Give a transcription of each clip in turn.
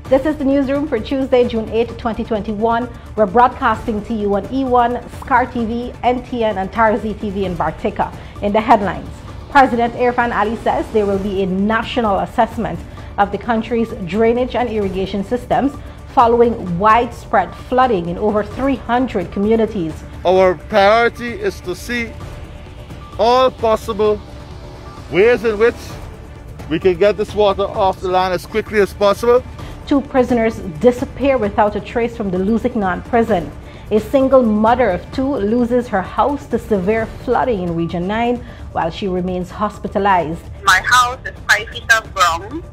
This is the newsroom for Tuesday, June 8, 2021. We're broadcasting to you on E1, Scar TV, NTN, and Tarzi TV in Bartica. In the headlines, President Irrifan Ali says there will be a national assessment of the country's drainage and irrigation systems following widespread flooding in over 300 communities. Our priority is to see all possible ways in which we can get this water off the land as quickly as possible. 2 prisoners disappear without a trace from the Lusignan prison. A single mother of 2 loses her house to severe flooding in Region 9 while she remains hospitalized. My house is 5 feet of ground,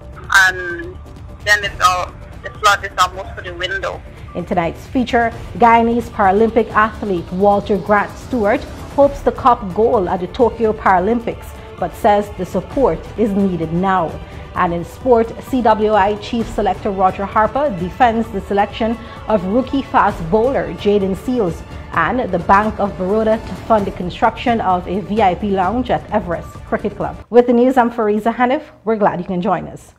and then the flood is almost to the window. In tonight's feature, Guyanese Paralympic athlete Walter Grant Stewart hopes to cop gold at the Tokyo Paralympics, but says the support is needed now. And in sport, CWI Chief Selector Roger Harper defends the selection of rookie fast bowler Jaden Seals and the Bank of Baroda to fund the construction of a VIP lounge at Everest Cricket Club. With the news, I'm Fariza Hanif. We're glad you can join us.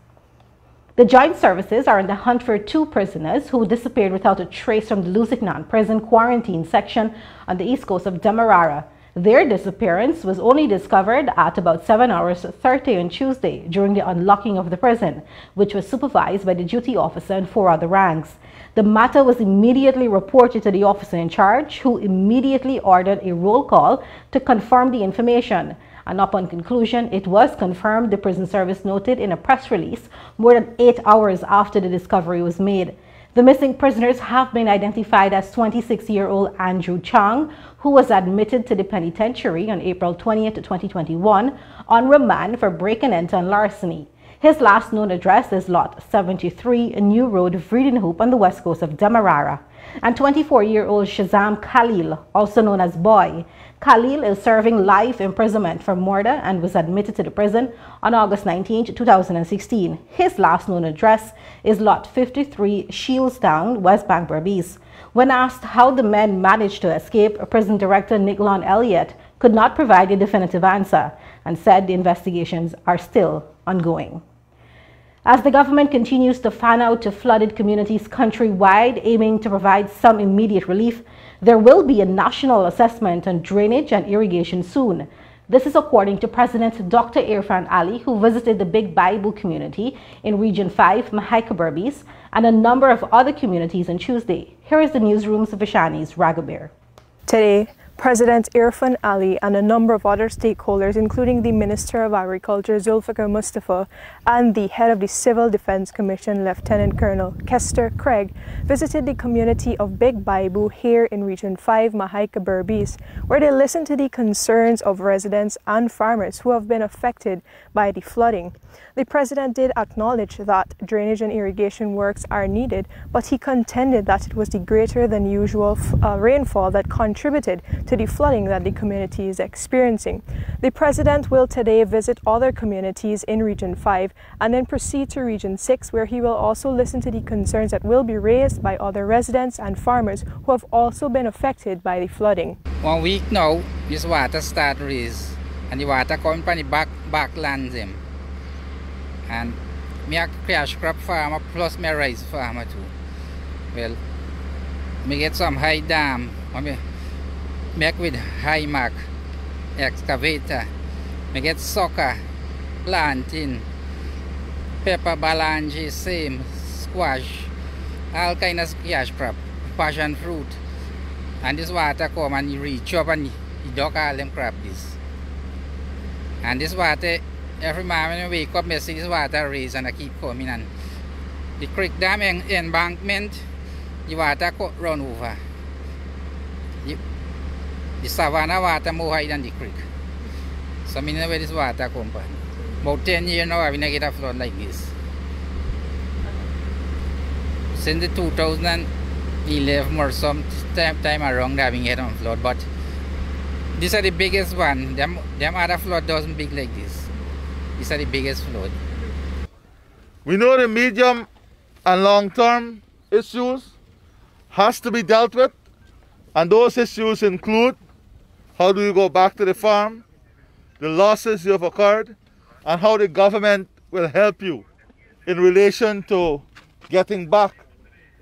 The joint services are on the hunt for 2 prisoners who disappeared without a trace from the Lusignan prison quarantine section on the east coast of Demerara. Their disappearance was only discovered at about 7 hours 30 on Tuesday during the unlocking of the prison, which was supervised by the duty officer and 4 other ranks. The matter was immediately reported to the officer in charge, who immediately ordered a roll call to confirm the information. And upon conclusion, it was confirmed, the prison service noted in a press release, more than 8 hours after the discovery was made. The missing prisoners have been identified as 26-year-old Andrew Chang, who was admitted to the penitentiary on April 20, 2021 on remand for break and enter and larceny. His last known address is Lot 73, New Road, Vredenhoop on the west coast of Demerara. And 24-year-old Shazam Khalil, also known as Boy. Khalil is serving life imprisonment for murder and was admitted to the prison on August 19, 2016. His last known address is Lot 53, Shielstown, West Bank, Berbice. When asked how the men managed to escape, Prison Director Nicolon Elliott could not provide a definitive answer and said the investigations are still ongoing. As the government continues to fan out to flooded communities countrywide, aiming to provide some immediate relief, there will be a national assessment on drainage and irrigation soon. This is according to President Dr. Irrifan Ali, who visited the Big Bible community in Region 5, Mahaika Berbice, and a number of other communities on Tuesday. Here is the newsroom's Vishani's Raghuber. Today, President Irrifan Ali and a number of other stakeholders, including the Minister of Agriculture Zulfikar Mustafa and the head of the Civil Defense Commission, Lieutenant Colonel Kester Craig, visited the community of Big Baibu here in Region 5, Mahaika Berbice, where they listened to the concerns of residents and farmers who have been affected by the flooding. The President did acknowledge that drainage and irrigation works are needed, but he contended that it was the greater than usual rainfall that contributed to the flooding that the community is experiencing. The President will today visit other communities in Region 5 and then proceed to Region 6, where he will also listen to the concerns that will be raised by other residents and farmers who have also been affected by the flooding. 1 week now, this water start raise and the water come from the backlands him. And me a cash crop farmer plus me a rice farmer too. Well, me get some high dam, me make with high mark excavator. Me get sucker, planting, pepper, balangi, same, squash, all kind of cash crop, passion fruit. And this water come and reach up and you dug all them crop this. And this water, every morning when I wake up, I see this water raise and I keep coming. And the creek dam embankment, the water run over. The savanna water more high than the creek. So I know where this water comes from. About 10 years now, I will not get a flood like this. Since the 2011 or some time around, having had on flood, but these are the biggest one. Them other flood doesn't big like this. These are the biggest flood. We know the medium and long-term issues has to be dealt with, and those issues include how do you go back to the farm, the losses you have occurred, and how the government will help you in relation to getting back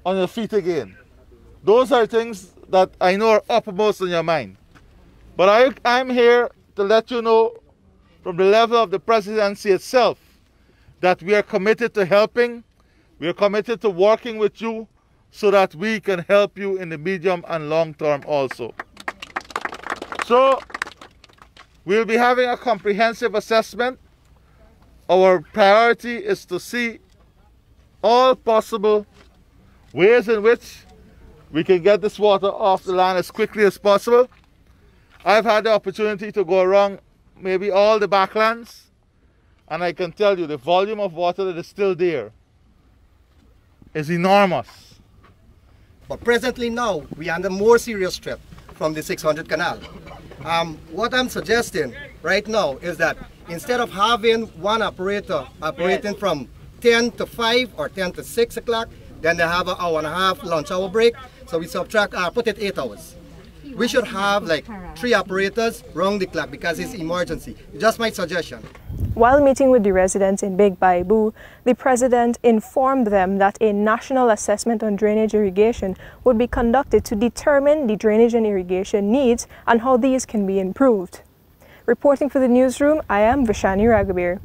on your feet again. Those are things that I know are uppermost in your mind. But I'm here to let you know from the level of the presidency itself that we are committed to helping, we are committed to working with you so that we can help you in the medium and long term also. So we'll be having a comprehensive assessment. Our priority is to see all possible ways in which we can get this water off the land as quickly as possible. I've had the opportunity to go around maybe all the backlands, and I can tell you the volume of water that is still there is enormous. But presently now, we are under more serious threat from the 600 canal. What I'm suggesting right now is that instead of having one operator operating from 10 to 5 or 10 to 6 o'clock, then they have an hour and a half lunch hour break, so we subtract, put it 8 hours. We should have like 3 operators round the clock because it's emergency. Just my suggestion. While meeting with the residents in Big Baibu, the president informed them that a national assessment on drainage irrigation would be conducted to determine the drainage and irrigation needs and how these can be improved. Reporting for the newsroom, I am Vishani Ragabir.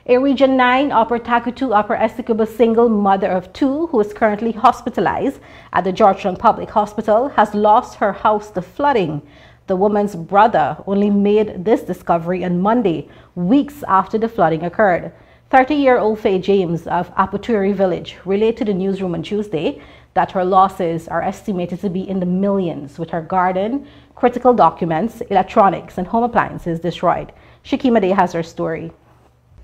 A Region 9 Upper Takutu Upper Essequibo single mother of 2 who is currently hospitalized at the Georgetown Public Hospital has lost her house to flooding. The woman's brother only made this discovery on Monday, weeks after the flooding occurred. 30-year-old Faye James of Apaturi Village relayed to the newsroom on Tuesday that her losses are estimated to be in the millions, with her garden, critical documents, electronics, and home appliances destroyed. Shakima Day has her story.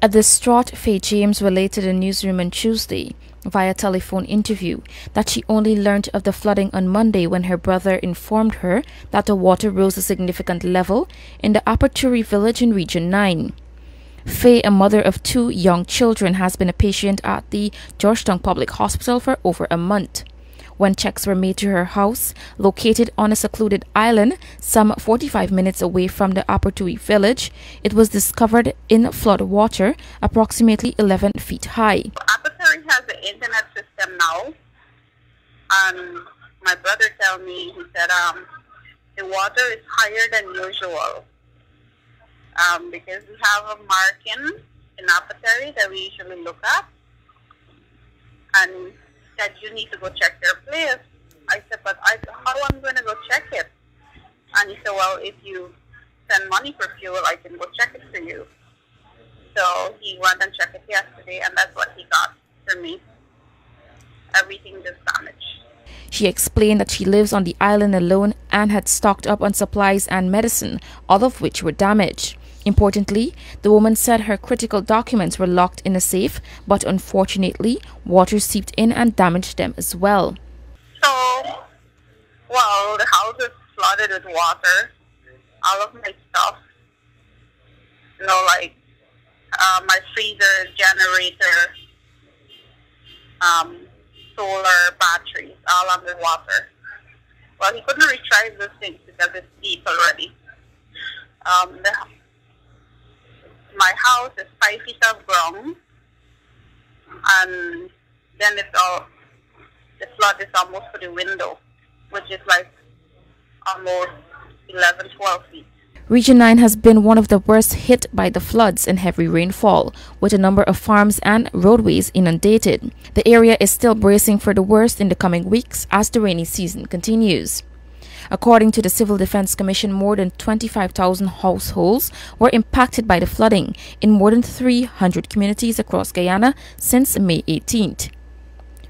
A distraught Faye James related in Newsroom on Tuesday, via telephone interview, that she only learned of the flooding on Monday when her brother informed her that the water rose a significant level in the Apaturi village in Region 9. Faye, a mother of 2 young children, has been a patient at the Georgetown Public Hospital for over a month. When checks were made to her house, located on a secluded island some 45 minutes away from the Apaturi village, it was discovered in flood water approximately 11 feet high. Apaturi has an internet system now, and my brother told me, he said the water is higher than usual because we have a marking in Apaturi that we usually look at, and that you need to go check your place. I said, but how am I going to go check it? And he said, well, if you send money for fuel, I can go check it for you. So he went and checked it yesterday, and that's what he got for me. Everything is damaged. She explained that she lives on the island alone and had stocked up on supplies and medicine, all of which were damaged. Importantly, the woman said her critical documents were locked in a safe, but unfortunately, water seeped in and damaged them as well. So, well, the house is flooded with water. All of my stuff, like my freezer, generator, solar, batteries, all underwater. Well, he couldn't retrieve those things because it's deep already. My house is 5 feet of ground, and then the flood is almost to the window, which is like almost 11, 12 feet. Region 9 has been one of the worst hit by the floods and heavy rainfall, with a number of farms and roadways inundated. The area is still bracing for the worst in the coming weeks as the rainy season continues. According to the Civil Defense Commission, more than 25,000 households were impacted by the flooding in more than 300 communities across Guyana since May 18th.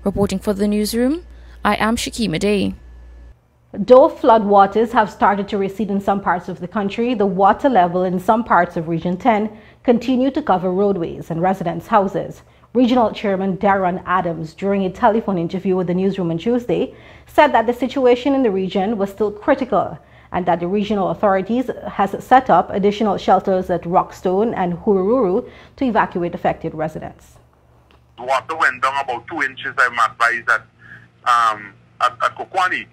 Reporting for the newsroom, I am Shakima Day. Though floodwaters have started to recede in some parts of the country, the water level in some parts of Region 10 continue to cover roadways and residents' houses. Regional Chairman Darren Adams, during a telephone interview with the newsroom on Tuesday, said that the situation in the region was still critical and that the regional authorities has set up additional shelters at Rockstone and Hurururu to evacuate affected residents. The water went down about 2 inches, I'm advised, at Kokwani,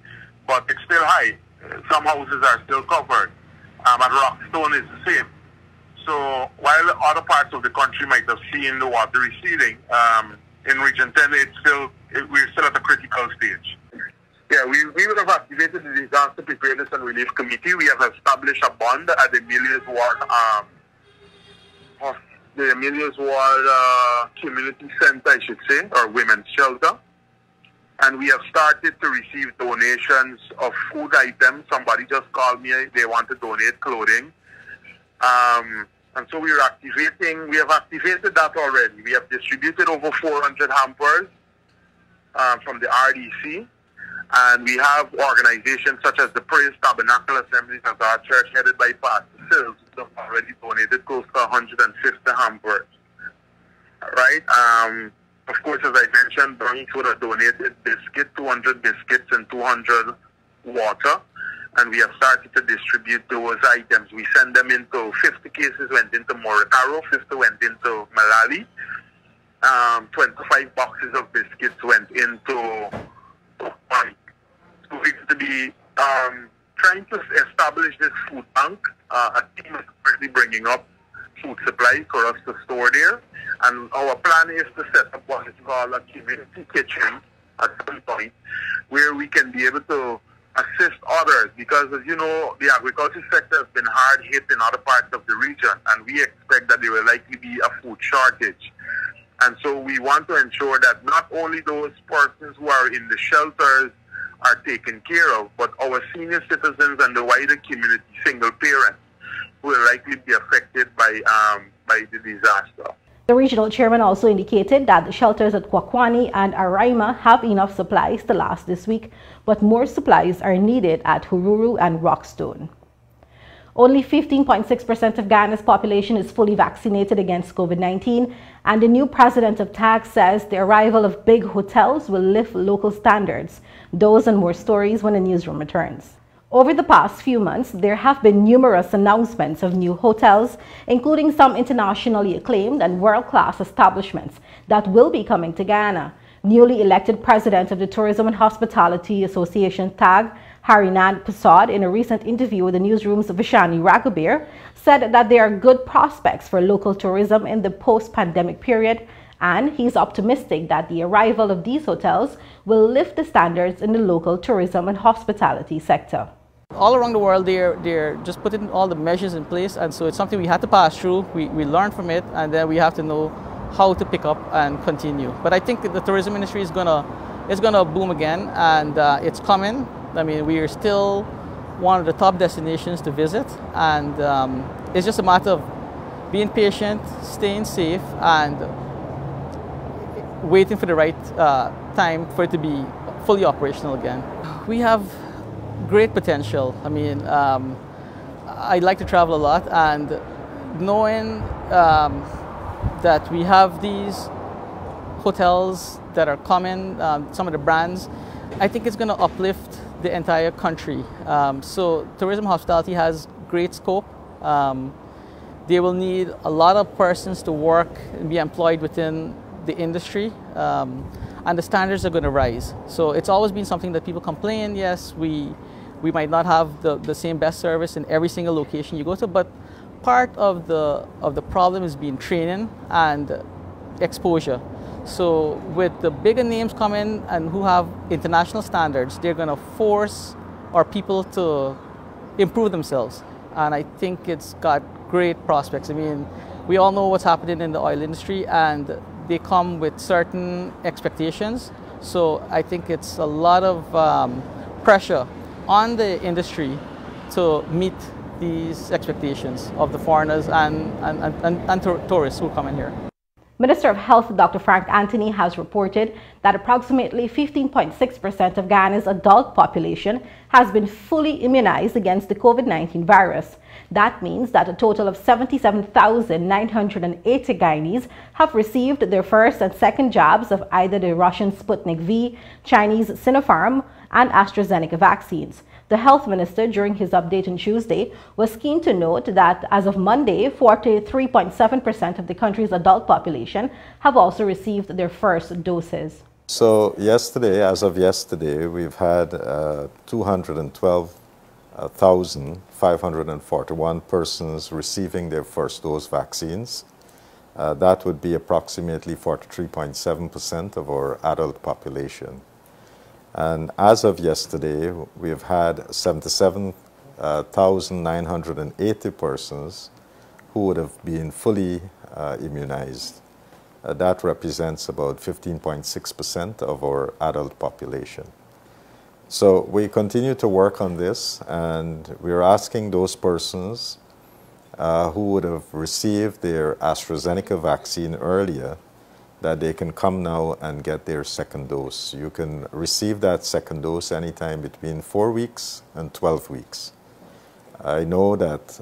but it's still high. Some houses are still covered. At Rockstone is the same. So while other parts of the country might have seen the water receding, in Region 10, we're still at a critical stage. Yeah, we would have activated the Disaster Preparedness and Relief Committee. We have established a bond at the Emilia's Ward Community Center, I should say, or Women's Shelter. And we have started to receive donations of food items. Somebody just called me, they want to donate clothing. And so we have activated that already. We have distributed over 400 hampers from the RDC. And we have organizations such as the Praise Tabernacle Assemblies of our church, headed by Pastor Sills, who have already donated close to 150 hampers. Right? Of course, as I mentioned, Bernice would have donated 200 biscuits and 200 water. And we have started to distribute those items. We send them into 50 cases went into Moricaro, 50 went into Malali. 25 boxes of biscuits went into Topani. So we're going to be trying to establish this food bank. A team is currently bringing up food supplies for us to store there. And our plan is to set up what is called a community kitchen at some point, where we can be able to assist others, because as you know, the agriculture sector has been hard hit in other parts of the region, and we expect that there will likely be a food shortage. And so we want to ensure that not only those persons who are in the shelters are taken care of, but our senior citizens and the wider community, single parents, who will likely be affected by the disaster. The regional chairman also indicated that the shelters at Kwakwani and Araima have enough supplies to last this week, but more supplies are needed at Hururu and Rockstone. Only 15.6% of Guyana's population is fully vaccinated against COVID-19, and the new president of TAG says the arrival of big hotels will lift local standards. Those and more stories when the newsroom returns. Over the past few months, there have been numerous announcements of new hotels, including some internationally acclaimed and world-class establishments that will be coming to Guyana. Newly elected president of the Tourism and Hospitality Association, TAG, Harinand Prasad, in a recent interview with the newsroom's Vishani Raghuber, said that there are good prospects for local tourism in the post-pandemic period, and he's optimistic that the arrival of these hotels will lift the standards in the local tourism and hospitality sector. All around the world, they're just putting all the measures in place, and so it's something we had to pass through. We learned from it, and then we have to know how to pick up and continue. But I think the tourism industry is gonna boom again, and it's coming. I mean, we are still one of the top destinations to visit, and it's just a matter of being patient, staying safe, and waiting for the right time for it to be fully operational again. We have great potential. I mean, I like to travel a lot, and knowing that we have these hotels that are coming, some of the brands, I think it's going to uplift the entire country. So tourism hospitality has great scope. They will need a lot of persons to work and be employed within the industry, and the standards are going to rise. So it's always been something that people complain, yes, we might not have the same best service in every single location you go to, but part of the problem is being training and exposure. So with the bigger names coming and who have international standards, they're going to force our people to improve themselves. And I think it's got great prospects. I mean, we all know what's happening in the oil industry, and they come with certain expectations. So I think it's a lot of pressure on the industry to meet these expectations of the foreigners and tourists who come in here. Minister of Health Dr. Frank Anthony has reported that approximately 15.6% of Guyana's adult population has been fully immunized against the COVID-19 virus. That means that a total of 77,980 Guyanese have received their first and second jabs of either the Russian Sputnik V, Chinese Sinopharm, and AstraZeneca vaccines. The health minister, during his update on Tuesday, was keen to note that as of Monday, 43.7% of the country's adult population have also received their first doses. So yesterday, as of yesterday, we've had 212,541 persons receiving their first dose vaccines. That would be approximately 43.7% of our adult population. And as of yesterday, we have had 77,980 persons who would have been fully immunized. That represents about 15.6% of our adult population. So we continue to work on this, and we're asking those persons who would have received their AstraZeneca vaccine earlier that they can come now and get their second dose. You can receive that second dose anytime between 4 weeks and 12 weeks. I know that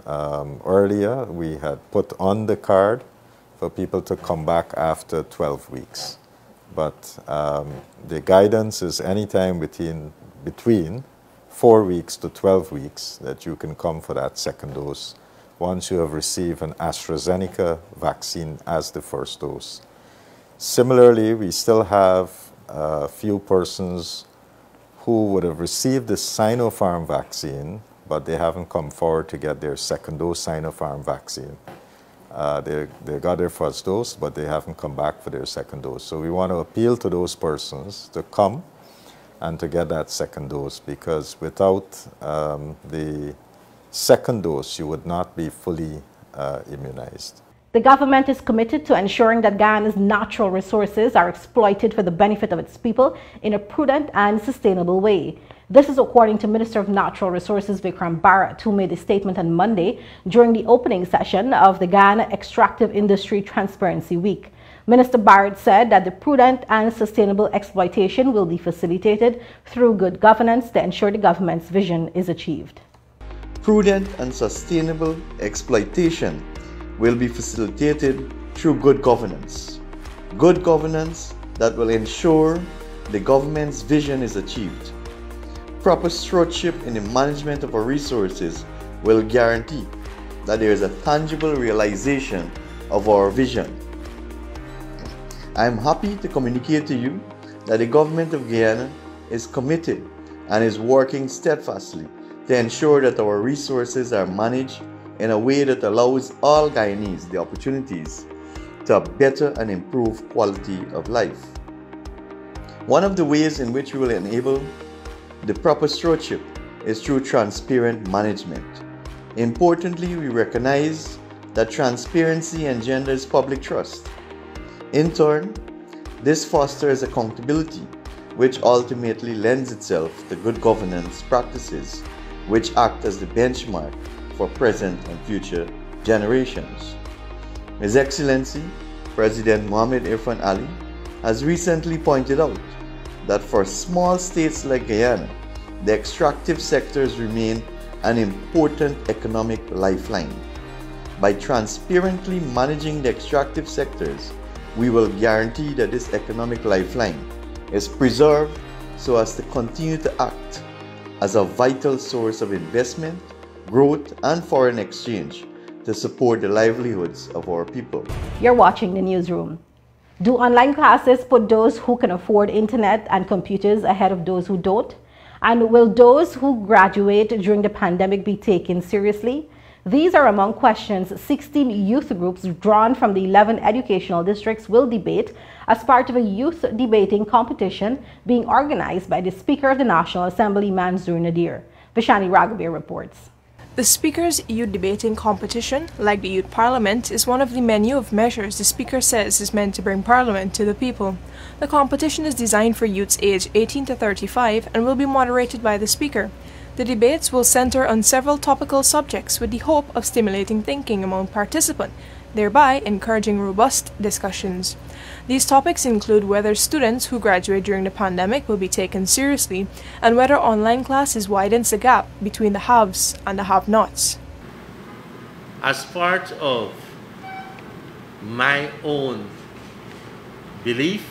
earlier we had put on the card for people to come back after 12 weeks. But the guidance is anytime between 4 weeks to 12 weeks that you can come for that second dose once you have received an AstraZeneca vaccine as the first dose. Similarly, we still have a few persons who would have received the Sinopharm vaccine, but they haven't come forward to get their second dose Sinopharm vaccine. They got their first dose, but they haven't come back for their second dose. So we want to appeal to those persons to come and to get that second dose, because without the second dose, you would not be fully immunized. The government is committed to ensuring that Guyana's natural resources are exploited for the benefit of its people in a prudent and sustainable way. This is according to Minister of Natural Resources Vikram Bharat, who made a statement on Monday during the opening session of the Guyana Extractive Industry Transparency Week. Minister Bharat said that the prudent and sustainable exploitation will be facilitated through good governance to ensure the government's vision is achieved. Prudent and sustainable exploitation will be facilitated through good governance. Good governance that will ensure the government's vision is achieved. Proper stewardship in the management of our resources will guarantee that there is a tangible realization of our vision. I am happy to communicate to you that the government of Guyana is committed and is working steadfastly to ensure that our resources are managed in a way that allows all Guyanese the opportunities to have better and improved quality of life. One of the ways in which we will enable the proper stewardship is through transparent management. Importantly, we recognize that transparency engenders public trust. In turn, this fosters accountability, which ultimately lends itself to good governance practices, which act as the benchmark for present and future generations. His Excellency, President Mohamed Irrifan Ali, has recently pointed out that for small states like Guyana, the extractive sectors remain an important economic lifeline. By transparently managing the extractive sectors, we will guarantee that this economic lifeline is preserved so as to continue to act as a vital source of investment, growth, and foreign exchange to support the livelihoods of our people. You're watching the newsroom. Do online classes put those who can afford internet and computers ahead of those who don't? And will those who graduate during the pandemic be taken seriously? These are among questions 16 youth groups drawn from the 11 educational districts will debate as part of a youth debating competition being organized by the Speaker of the National Assembly, Manzoor Nadir. Vishani Raghavir reports. The Speaker's Youth Debating Competition, like the Youth Parliament, is one of the menu of measures the Speaker says is meant to bring Parliament to the people. The competition is designed for youths aged 18 to 35 and will be moderated by the Speaker. The debates will center on several topical subjects with the hope of stimulating thinking among participants, thereby encouraging robust discussions. These topics include whether students who graduate during the pandemic will be taken seriously and whether online classes widens the gap between the haves and the have-nots. As part of my own belief,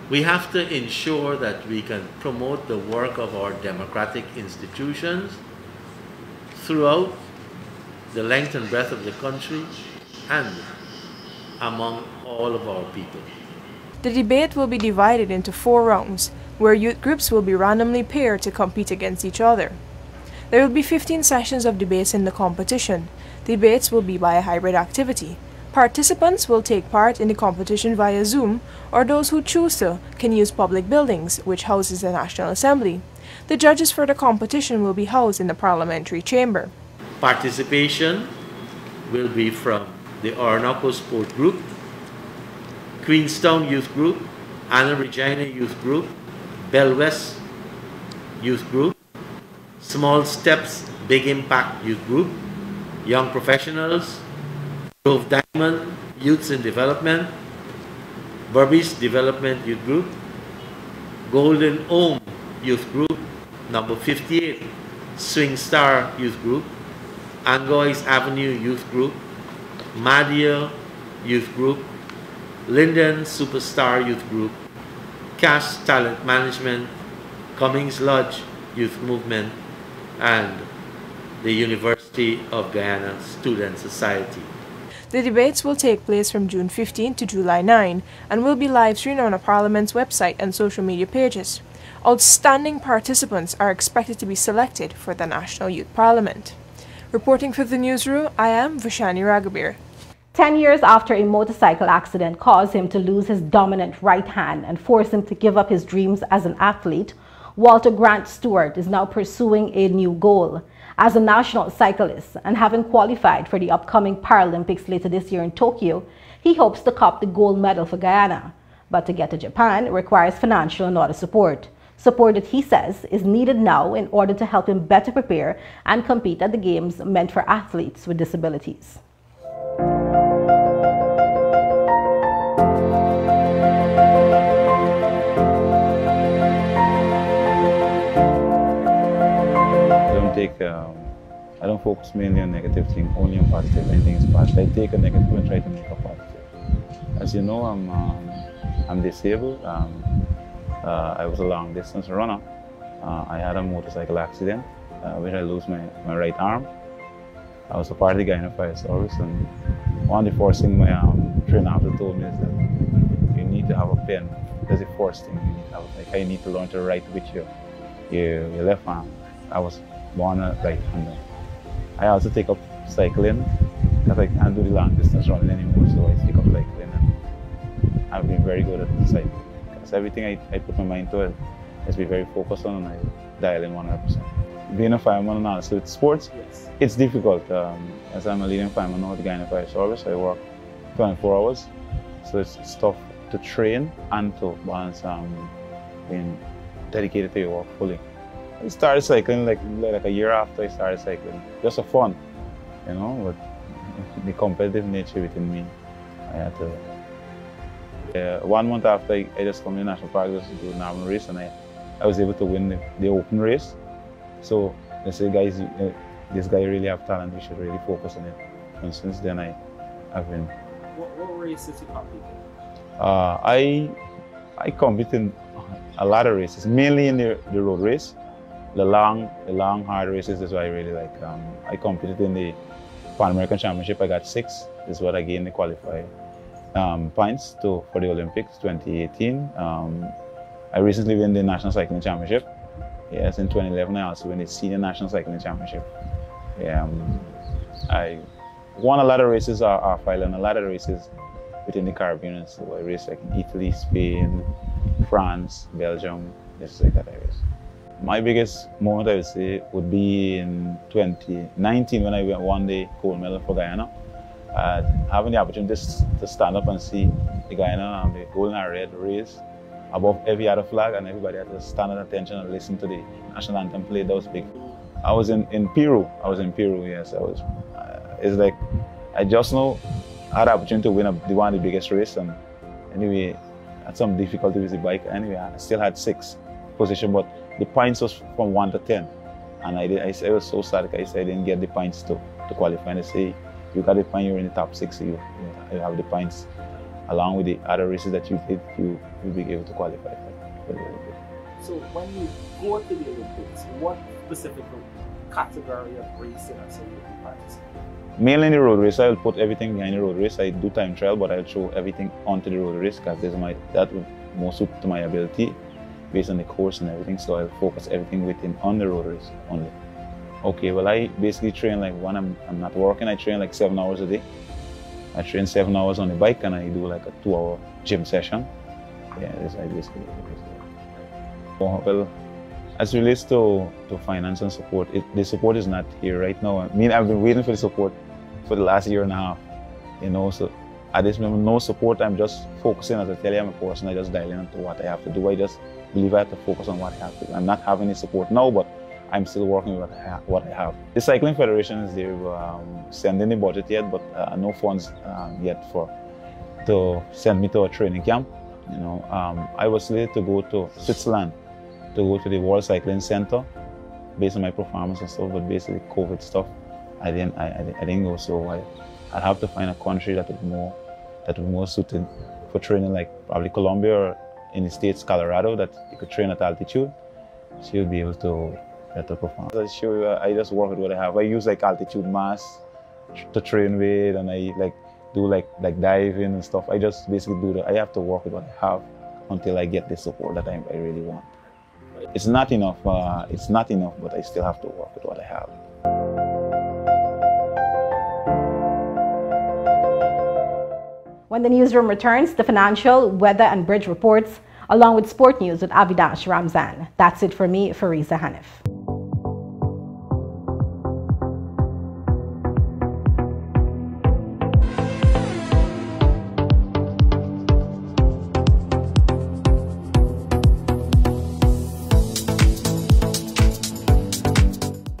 we have to ensure that we can promote the work of our democratic institutions throughout the length and breadth of the country and among all of our people. The debate will be divided into 4 rounds, where youth groups will be randomly paired to compete against each other. There will be 15 sessions of debates in the competition. The debates will be by a hybrid activity. Participants will take part in the competition via Zoom, or those who choose to can use public buildings, which houses the National Assembly. The judges for the competition will be housed in the parliamentary chamber. Participation will be from the Orinoco Sport Group, Queenstown Youth Group, Anna Regina Youth Group, Bell West Youth Group, Small Steps Big Impact Youth Group, Young Professionals, Grove Diamond Youths in Development, Burbies Development Youth Group, Golden Ohm Youth Group, number 58 Swing Star Youth Group, Angois Avenue Youth Group, Madia Youth Group, Linden Superstar Youth Group, Cash Talent Management, Cummings Lodge Youth Movement, and the University of Guyana Student Society. The debates will take place from June 15 to July 9 and will be live streamed on the Parliament's website and social media pages. Outstanding participants are expected to be selected for the National Youth Parliament. Reporting for the Newsroom, I am Vashani Ragabir. 10 years after a motorcycle accident caused him to lose his dominant right hand and forced him to give up his dreams as an athlete, Walter Grant Stewart is now pursuing a new goal. As a national cyclist and having qualified for the upcoming Paralympics later this year in Tokyo, he hopes to cop the gold medal for Guyana. But to get to Japan requires financial and other support. Support that he says is needed now in order to help him better prepare and compete at the games meant for athletes with disabilities. I don't focus mainly on negative things, only on positive. Anything is positive. I take a negative and try to make a positive. As you know, I'm disabled. I was a long distance runner. I had a motorcycle accident where I lost my right arm. I was a part of the Guyana Fire Service, and one of the first things my trainer after told me is that you need to have a pen. That's the first thing you need to have. Like, I need to learn to write with your left arm. I was born a right-hander. I also take up cycling because I can't do the long distance running anymore, so I take up cycling, and I've been very good at cycling. Because everything I put my mind to it is be very focused on, and I dial in 100%. Being a fireman and also with sports, yes, it's difficult. As I'm a leading fireman now at the Guyana Fire Service, I work 24 hours, so it's tough to train and to balance being dedicated to your work fully. I started cycling like a year after I started cycling, just for fun, you know, but the competitive nature within me, I had to. 1 month after I just come to the National Park just to do an urban race, and I was able to win the open race. So they say, guys, this guy really have talent, we should really focus on it. And since then I've been. What races you compete in? I compete in a lot of races, mainly in the road race. The long, hard races is what I really like. I competed in the Pan American Championship. I got 6. This is what I gained the qualified points for the Olympics 2018. I recently won the National Cycling Championship. Yes, in 2011 I also won the Senior National Cycling Championship. I won a lot of races off island, a lot of races within the Caribbean. So I raced like in Italy, Spain, France, Belgium, just like that areas. My biggest moment, I would say, would be in 2019 when I won the gold medal for Guyana. Having the opportunity to stand up and see the Guyana and the gold and red race above every other flag, and everybody had to stand at attention and listen to the national anthem played, that was big. I was in Peru. Yes. It's like, I just know I had the opportunity to win one of the biggest race, and anyway, I had some difficulty with the bike. Anyway, I still had 6th position, but the points was from 1 to 10, and I was so sad because I didn't get the points to qualify. And they say, you got the point, you're in the top 6, so you have the points. Along with the other races that you did, you'll be able to qualify for the Olympics. So when you go to the Olympics, what specific category of racing are you participating? Mainly in the road race. I will put everything behind the road race. I do time trial, but I'll throw everything onto the road race because that will more suit to my ability based on the course and everything. So I'll focus everything on the road race only. Okay, well, I basically train like when I'm not working, I train like 7 hours a day. I train 7 hours on the bike and I do like a 2-hour gym session. Yeah, that's I basically. Well, as it relates to finance and support, the support is not here right now. I mean, I've been waiting for the support for the last year and a half, you know, so at this moment, no support. I'm just focusing, as I tell you, I'm a person, I just dial into what I have to do. I just believe I have to focus on what I have to do. I'm not having any support now, but I'm still working with what I have. The Cycling Federation is there sending the budget yet, but no funds yet to send me to a training camp. You know, I was slated to go to Switzerland to go to the World Cycling Center based on my performance and stuff, but basically COVID stuff, I didn't go. So I'd have to find a country that would be more suited for training, like probably Colombia or in the States, Colorado, that you could train at altitude. So you'll be able to perform. I just work with what I have. I use like altitude mass to train with, and I like do like diving and stuff. I just basically do that. I have to work with what I have until I get the support that I really want. It's not enough. It's not enough, but I still have to work with what I have. When the newsroom returns, the financial, weather and bridge reports, along with sport news with Avidash Ramzan. That's it for me, Fariza Hanif.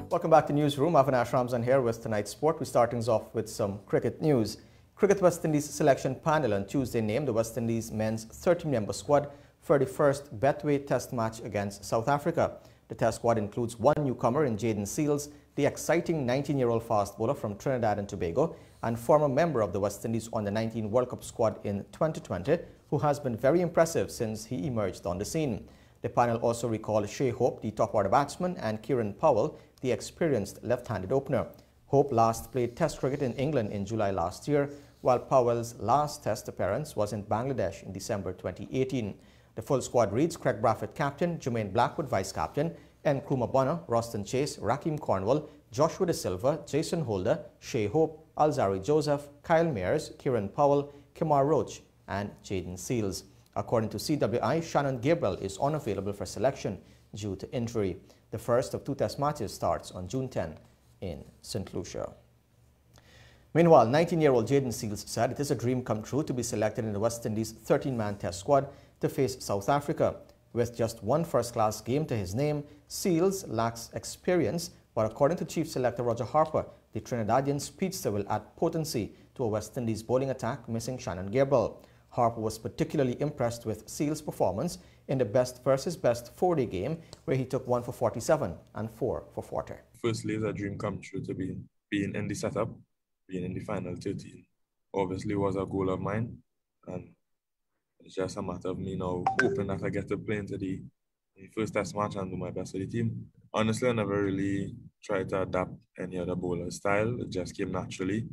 Welcome back to Newsroom. Avidash Ramzan here with tonight's sport. We're starting us off with some cricket news. Cricket West Indies selection panel on Tuesday named the West Indies men's 13-member squad for the first Betway Test match against South Africa. The Test squad includes one newcomer in Jayden Seales, the exciting 19-year-old fast bowler from Trinidad and Tobago, and former member of the West Indies Under-19 World Cup squad in 2020, who has been very impressive since he emerged on the scene. The panel also recalled Shea Hope, the top-order batsman, and Kieran Powell, the experienced left-handed opener. Hope last played Test cricket in England in July last year, while Powell's last Test appearance was in Bangladesh in December 2018. The full squad reads Craig Braffett captain, Jermaine Blackwood vice-captain, Nkrumah Bonner, Roston Chase, Raheem Cornwall, Joshua De Silva, Jason Holder, Shea Hope, Alzari Joseph, Kyle Mears, Kieran Powell, Kemar Roach, and Jayden Seales. According to CWI, Shannon Gabriel is unavailable for selection due to injury. The first of 2 Test matches starts on June 10 in St. Lucia. Meanwhile, 19-year-old Jayden Seales said it is a dream come true to be selected in the West Indies 13-man Test squad to face South Africa. With just one first-class game to his name, Seales lacks experience, but according to Chief Selector Roger Harper, the Trinidadian speedster will add potency to a West Indies bowling attack missing Shannon Gabriel. Harper was particularly impressed with Seales' performance in the best versus best 4-day game, where he took 1 for 47 and 4 for 40. Firstly, it's a dream come true to be being in the setup, being in the final 13. Obviously was a goal of mine, and it's just a matter of me now hoping that I get to play into the first Test match and do my best for the team. Honestly, I never really tried to adapt any other bowler style. It just came naturally.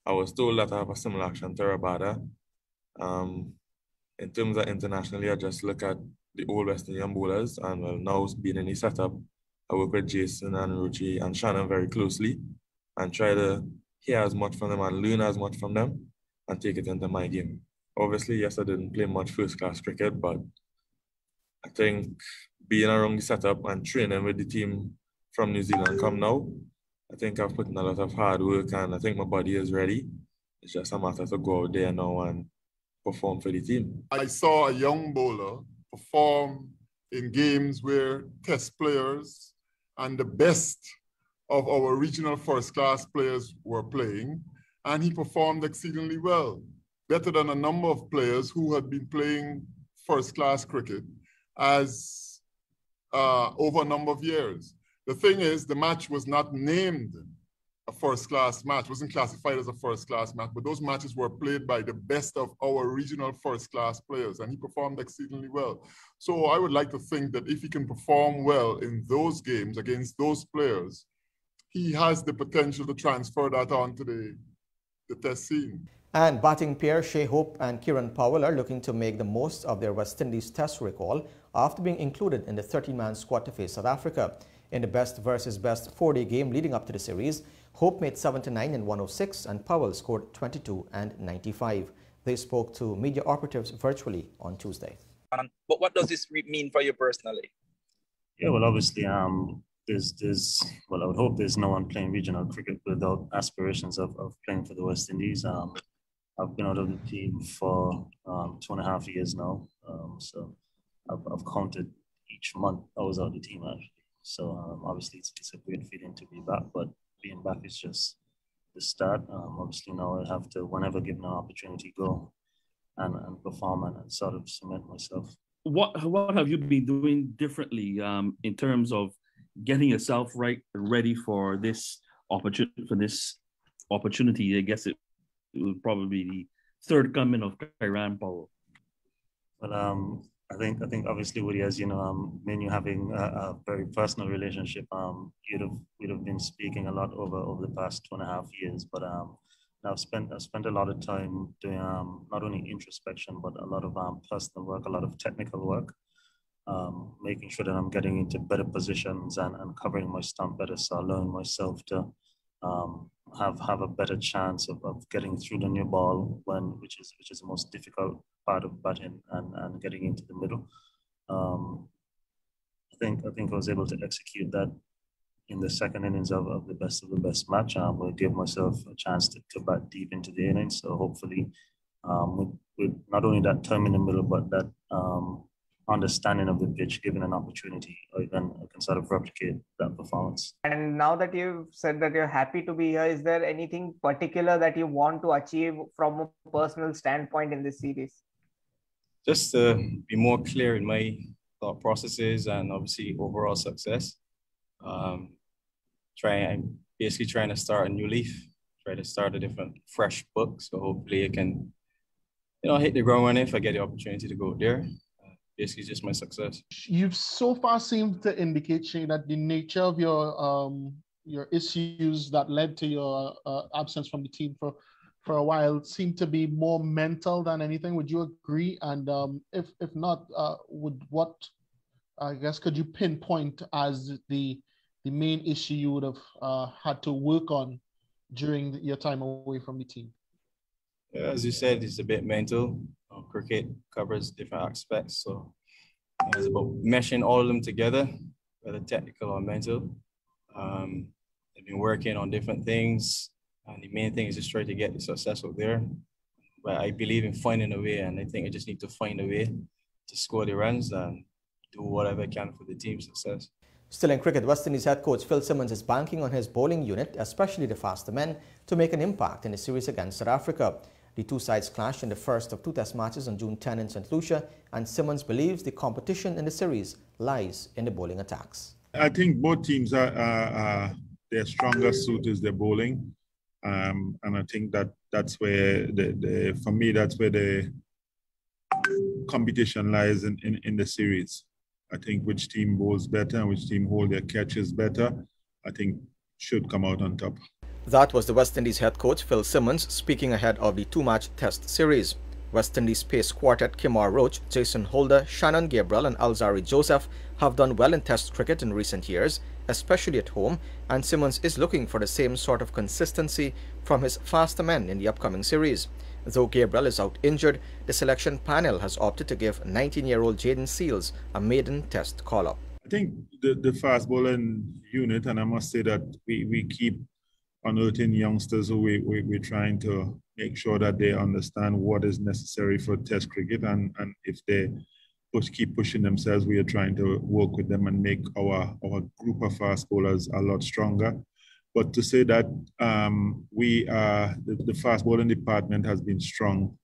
I was told that I have a similar action to Rabada. In terms of internationally, I just look at the old West Indian bowlers, and well, now being in the setup, I work with Jason and Ruchi and Shannon very closely and try to hear as much from them and learn as much from them and take it into my game. Obviously, yes, I didn't play much first-class cricket, but I think being around the setup and training with the team from New Zealand come now, I think I've put in a lot of hard work and I think my body is ready. It's just a matter to go out there now and perform for the team. I saw a young bowler perform in games where Test players and the best of our regional first-class players were playing, and he performed exceedingly well, better than a number of players who had been playing first-class cricket as over a number of years. The thing is, the match was not named a first-class match, wasn't classified as a first-class match, but those matches were played by the best of our regional first-class players, and he performed exceedingly well. So I would like to think that if he can perform well in those games against those players, he has the potential to transfer that on to the Test scene. And batting pair Shea Hope and Kieran Powell are looking to make the most of their West Indies Test recall after being included in the 13-man squad to face South Africa. In the best versus best four-day game leading up to the series, Hope made 79 and 106 and Powell scored 22 and 95. They spoke to media operatives virtually on Tuesday. But what does this mean for you personally? Yeah, well, obviously, well, I would hope there's no one playing regional cricket without aspirations of playing for the West Indies. I've been out of the team for 2.5 years now, so I've counted each month I was out of the team actually. So obviously it's a great feeling to be back, but being back is just the start. Obviously now I have to, whenever given an opportunity, go and perform and sort of cement myself. What have you been doing differently in terms of getting yourself ready for this opportunity? I guess it would probably be the third coming of Kairan Powell. Well, I think obviously, Woody, as you know, me and you having a very personal relationship, we'd have been speaking a lot over the past 2.5 years. But I've spent a lot of time doing not only introspection but a lot of personal work, a lot of technical work, making sure that I'm getting into better positions and covering my stump better, so allowing myself to have a better chance of getting through the new ball which is the most difficult part of batting and getting into the middle. I think I was able to execute that in the second innings of the best match. I gave myself a chance to bat deep into the innings. So hopefully, with not only that time in the middle, but that understanding of the pitch, given an opportunity, I can sort of replicate that performance. And now that you've said that you're happy to be here, is there anything particular that you want to achieve from a personal standpoint in this series? Just to be more clear in my thought processes and obviously overall success. Basically trying to start a new leaf, try to start a different, fresh book. So hopefully I can, hit the ground running if I get the opportunity to go there. Basically just my success. You've so far seemed to indicate, Shane, that the nature of your issues that led to your absence from the team for a while seemed to be more mental than anything. Would you agree? And if not, could you pinpoint as the main issue you would have had to work on during your time away from the team? Yeah, as you said, it's a bit mental. Cricket covers different aspects, so it's about meshing all of them together, whether technical or mental. I've been working on different things, and the main thing is just try to get successful there. But I believe in finding a way, and I think I just need to find a way to score the runs and do whatever I can for the team's success. Still in cricket, West Indies head coach Phil Simmons is banking on his bowling unit, especially the faster men, to make an impact in the series against South Africa. The two sides clashed in the first of two test matches on June 10 in St. Lucia, and Simmons believes the competition in the series lies in the bowling attacks. I think both teams their strongest suit is their bowling, and I think that's where for me that's where the competition lies in the series. I think which team bowls better and which team hold their catches better, I think should come out on top. That was the West Indies head coach Phil Simmons speaking ahead of the two-match test series. West Indies pace quartet Kimar Roach, Jason Holder, Shannon Gabriel and Alzari Joseph have done well in test cricket in recent years, especially at home, and Simmons is looking for the same sort of consistency from his faster men in the upcoming series. Though Gabriel is out injured, the selection panel has opted to give 19-year-old Jaden Seals a maiden test call-up. I think the fast bowling unit, and I must say that we keep unearthing youngsters who we're trying to make sure that they understand what is necessary for test cricket, and if they keep pushing themselves, we are trying to work with them and make our group of fast bowlers a lot stronger. But to say that the fast bowling department has been strong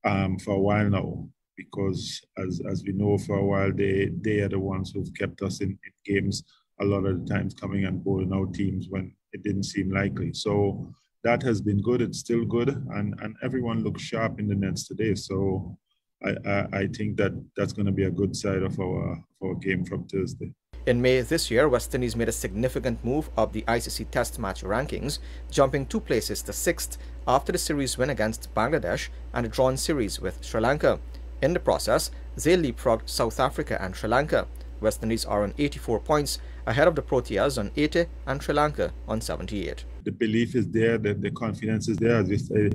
for a while now, because as we know, for a while they are the ones who've kept us in games a lot of the times, coming and bowling out teams when it didn't seem likely. So that has been good. It's still good, and everyone looks sharp in the nets today. So I think that's going to be a good side of our game from Thursday. In May this year, West Indies made a significant move up the ICC Test match rankings, jumping 2 places to 6th after the series win against Bangladesh and a drawn series with Sri Lanka. In the process, they leapfrogged South Africa and Sri Lanka. West Indies are on 84 points, ahead of the Proteas on 80 and Sri Lanka on 78. The belief is there, that the confidence is there. As we say,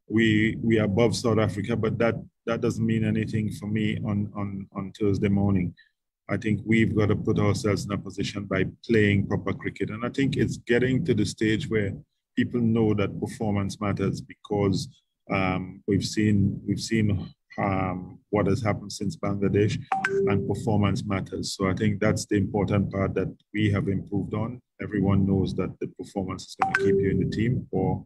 we are above South Africa, but that doesn't mean anything for me on Thursday morning. I think we've got to put ourselves in a position by playing proper cricket. And I think it's getting to the stage where people know that performance matters, because we've seen what has happened since Bangladesh, and performance matters. So I think that's the important part that we have improved on. Everyone knows that the performance is going to keep you in the team or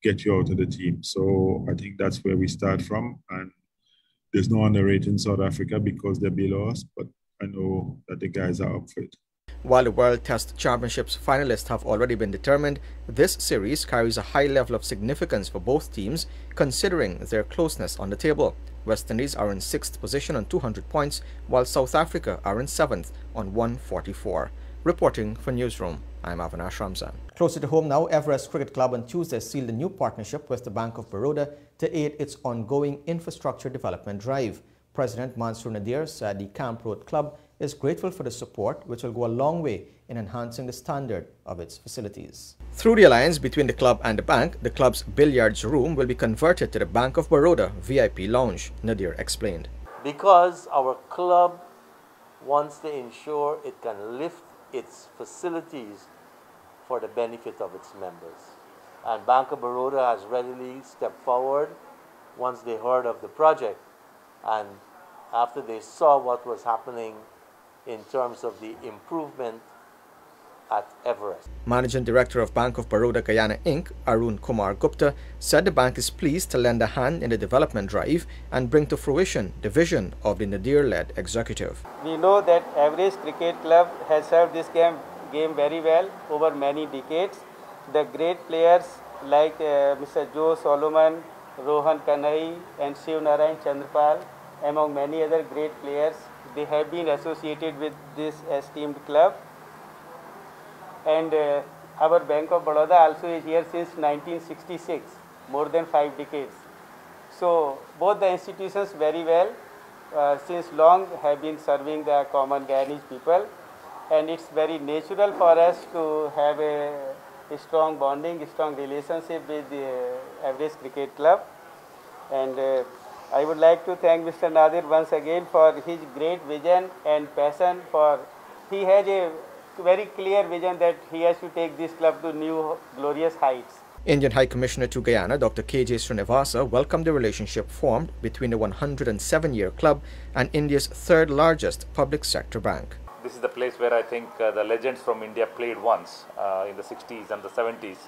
get you out of the team. So I think that's where we start from. And there's no underrating in South Africa because they're below us, but I know that the guys are up for it. While the World Test Championships finalists have already been determined, this series carries a high level of significance for both teams, considering their closeness on the table. West Indies are in 6th position on 200 points, while South Africa are in 7th on 144. Reporting for Newsroom, I'm Avinash Ramzan. Closer to home now, Everest Cricket Club on Tuesday sealed a new partnership with the Bank of Baroda to aid its ongoing infrastructure development drive. President Mansoor Nadir said the Camp Road Club is grateful for the support, which will go a long way in enhancing the standard of its facilities. Through the alliance between the club and the bank, the club's billiards room will be converted to the Bank of Baroda VIP lounge, Nadir explained. Because our club wants to ensure it can lift its facilities for the benefit of its members. And Bank of Baroda has readily stepped forward once they heard of the project and after they saw what was happening in terms of the improvement at Everest. Managing Director of Bank of Baroda Guyana Inc., Arun Kumar Gupta, said the bank is pleased to lend a hand in the development drive and bring to fruition the vision of the Nadir-led executive. We know that Everest Cricket Club has served this game very well over many decades. The great players like Mr. Joe Solomon, Rohan Kanai and Shiv Narayan Chandrapal, among many other great players, they have been associated with this esteemed club. And our Bank of Baroda also is here since 1966, more than 5 decades. So both the institutions very well since long have been serving the common Guyanese people, and it's very natural for us to have a strong bonding, a strong relationship with the Everest Cricket Club. And I would like to thank Mr. Nadir once again for his great vision and passion for, he has a very clear vision that he has to take this club to new glorious heights. Indian High Commissioner to Guyana, Dr. K.J. Srinivasa, welcomed the relationship formed between the 107-year club and India's third largest public sector bank. This is the place where I think the legends from India played once in the 60s and the 70s,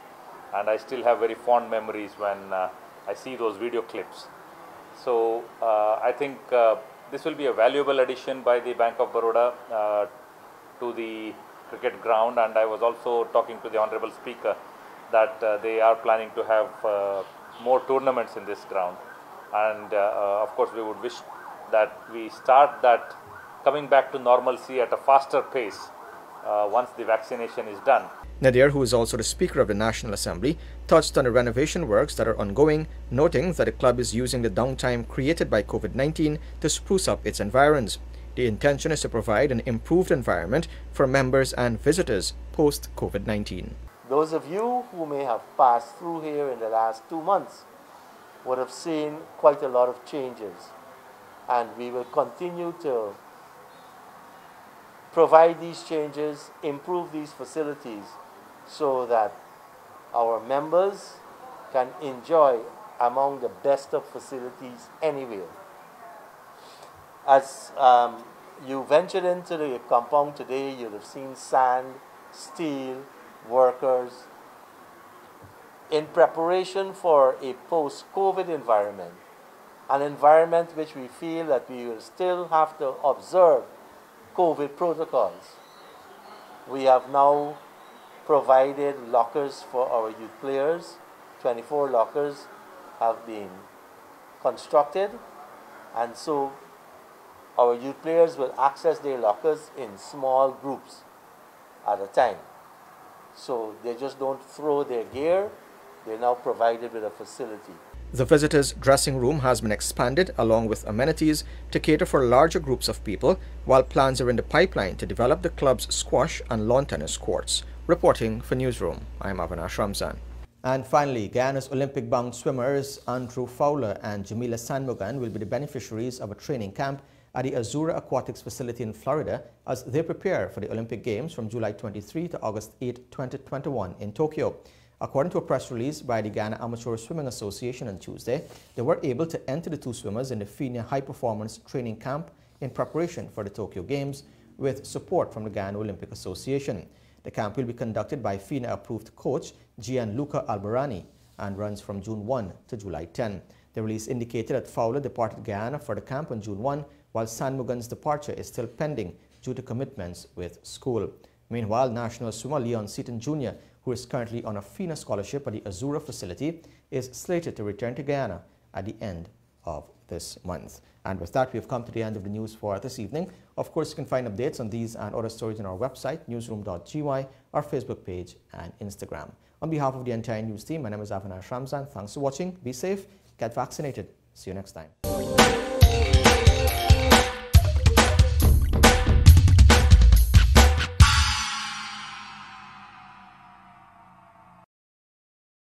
and I still have very fond memories when I see those video clips. So I think this will be a valuable addition by the Bank of Baroda to the cricket ground, and I was also talking to the Honorable Speaker that they are planning to have more tournaments in this ground, and of course we would wish that we start that coming back to normalcy at a faster pace once the vaccination is done. Nadir, who is also the Speaker of the National Assembly, touched on the renovation works that are ongoing, noting that the club is using the downtime created by COVID-19 to spruce up its environs. The intention is to provide an improved environment for members and visitors post-COVID-19. Those of you who may have passed through here in the last 2 months would have seen quite a lot of changes, and we will continue to provide these changes, improve these facilities so that our members can enjoy among the best of facilities anywhere. As you ventured into the compound today, you'll have seen sand, steel, workers. In preparation for a post-COVID environment, an environment which we feel that we will still have to observe COVID protocols, we have now provided lockers for our youth players. 24 lockers have been constructed, and so our youth players will access their lockers in small groups at a time. So they just don't throw their gear, they're now provided with a facility. The visitors' dressing room has been expanded along with amenities to cater for larger groups of people, while plans are in the pipeline to develop the club's squash and lawn tennis courts. Reporting for Newsroom, I am Avinash Ramzan. And finally, Guyana's Olympic-bound swimmers Andrew Fowler and Jamila Sanmugan will be the beneficiaries of a training camp at the Azura Aquatics facility in Florida as they prepare for the Olympic Games from July 23 to August 8, 2021 in Tokyo. According to a press release by the Guyana Amateur Swimming Association on Tuesday, they were able to enter the two swimmers in the FINA High Performance Training Camp in preparation for the Tokyo Games with support from the Guyana Olympic Association. The camp will be conducted by FINA-approved coach Gianluca Albarani and runs from June 1 to July 10. The release indicated that Fowler departed Guyana for the camp on June 1, while Sanmugan's departure is still pending due to commitments with school. Meanwhile, national swimmer Leon Seaton Jr., who is currently on a FINA scholarship at the Azura facility, is slated to return to Guyana at the end of this month. And with that, we have come to the end of the news for this evening. Of course, you can find updates on these and other stories on our website, Newsroom.gy, our Facebook page, and Instagram. On behalf of the entire news team, my name is Avinash Ramzan. Thanks for watching. Be safe. Get vaccinated. See you next time.